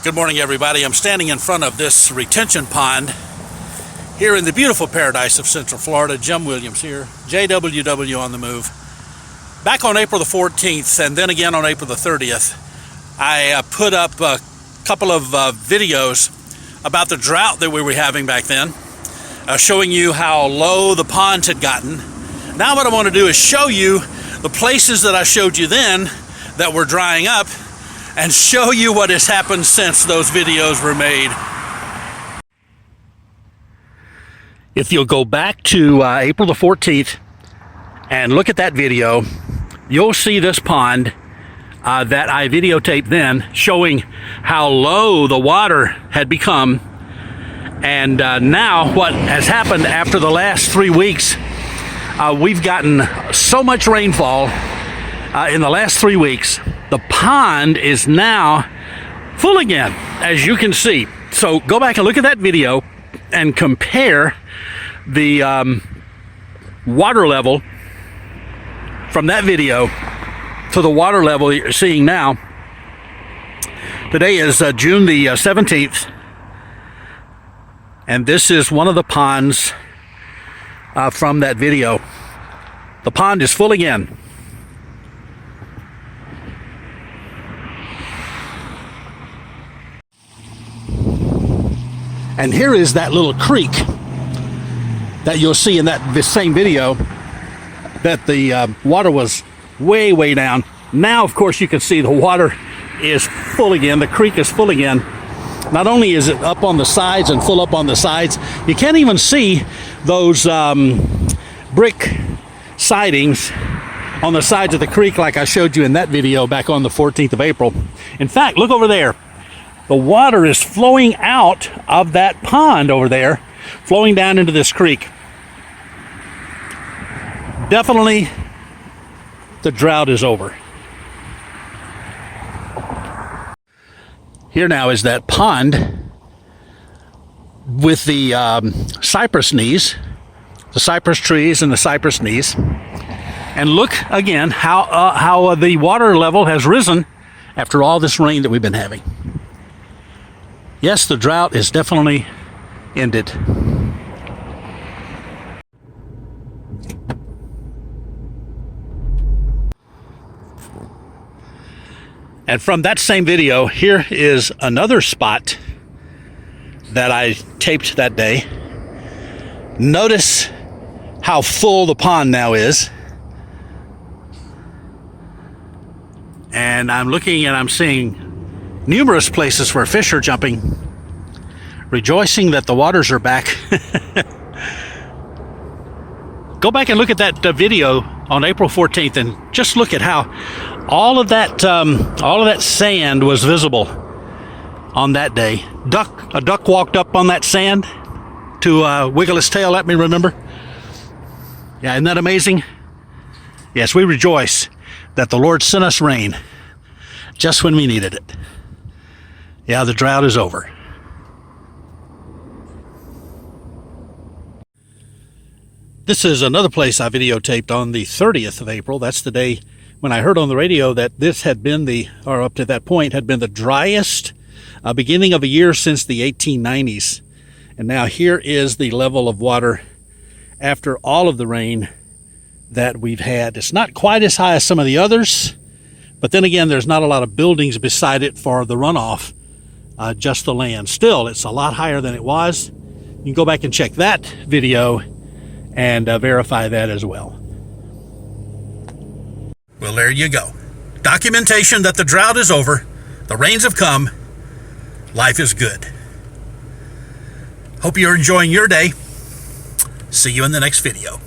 Good morning, everybody. I'm standing in front of this retention pond here in the beautiful paradise of Central Florida. Jim Williams here, JWW on the Move. Back on April the 14th and then again on April the 30th, I put up a couple of videos about the drought that we were having back then, showing you how low the ponds had gotten. Now what I want to do is show you the places that I showed you then that were drying up and show you what has happened since those videos were made. If you'll go back to April the 14th and look at that video, you'll see this pond that I videotaped then, showing how low the water had become. And now what has happened after the last 3 weeks, we've gotten so much rainfall in the last 3 weeks. The pond is now full again, as you can see. So go back and look at that video and compare the water level from that video to the water level you're seeing now. Today is June the 17th, and this is one of the ponds from that video. The pond is full again. And here is that little creek that you'll see in this same video that the water was way down. Now, of course, you can see the water is full again. The creek is full again. Not only is it up on the sides and full up on the sides, you can't even see those brick sidings on the sides of the creek like I showed you in that video back on the 14th of April. In fact, look over there. The water is flowing out of that pond over there, flowing down into this creek. Definitely, the drought is over. Here now is that pond with the cypress knees, the cypress trees and the cypress knees. And look again how the water level has risen after all this rain that we've been having. Yes, the drought is definitely ended. And from that same video, here is another spot that I taped that day. Notice how full the pond now is. And I'm looking and I'm seeing numerous places where fish are jumping, rejoicing that the waters are back. Go back and look at that video on April 14th and just look at how all of that sand was visible on that day. A duck walked up on that sand to wiggle his tail at me, remember? Yeah, isn't that amazing? Yes, we rejoice that the Lord sent us rain just when we needed it. Yeah, the drought is over. This is another place I videotaped on the 30th of April. That's the day when I heard on the radio that this had been up to that point, had been the driest beginning of a year since the 1890s. And now here is the level of water after all of the rain that we've had. It's not quite as high as some of the others, but then again, there's not a lot of buildings beside it for the runoff. Just the land. Still, it's a lot higher than it was. You can go back and check that video and verify that as well. Well, there you go. Documentation that the drought is over. The rains have come. Life is good. Hope you're enjoying your day. See you in the next video.